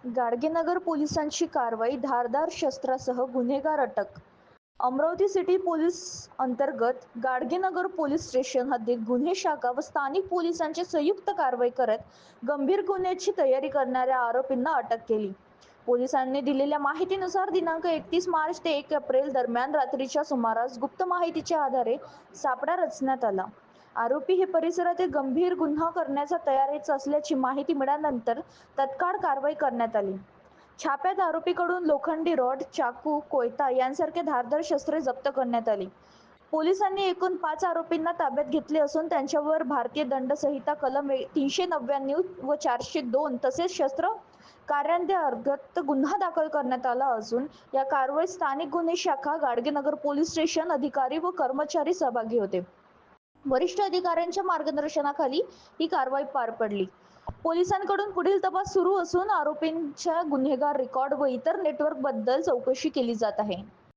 गाडगेनगर पोलिसांची कारवाई, धारदार शस्त्रासह गुन्हेगार अटक. अमरावती सिटी पोलीस अंतर्गत गाडगेनगर पोलीस स्टेशन हद्दीत गुन्हे शाखा व स्थानिक पोलिसांची संयुक्त कारवाई करत गंभीर गुन्ह्याची तयारी करणाऱ्या आरोपींना अटक केली. पोलिसांनी दिलेल्या माहितीनुसार दिनांक 31 मार्च ते 1 एप्रिल दरम्यान रात्रीच्या सुमारास गुप्त माहितीच्या आधारे सापळा रचण्यात आला. आरोपी हे परिसरातील गंभीर गुन्हा करण्याचा तयारीत असल्याची माहिती मिळाल्यानंतर तत्काळ कारवाई करण्यात आली. छाप्यात आरोपीकडून लोखंडी रॉड, चाकू, कोयता यांसारखे धारदार शस्त्रे जप्त करण्यात आली. पोलिसांनी एकूण 5 आरोपींना ताब्यात घेतले असून त्यांच्यावर भारतीय दंड संहिता कलम 399 व 402 तसेच शस्त्र कार्यालंतर्गत गुन्हा दाखल करण्यात आला असून या कारवाईत स्थानिक गुन्हे शाखा, गाडगेनगर पोलीस स्टेशन अधिकारी व कर्मचारी सहभागी होते. वरिष्ठ अधिकाऱ्यांच्या मार्गदर्शनाखाली ही कारवाई पार पडली. पोलिसांकडून पुढील तपास सुरू असून आरोपींच्या गुन्हेगार रेकॉर्ड व इतर नेटवर्कबद्दल चौकशी केली जात आहे.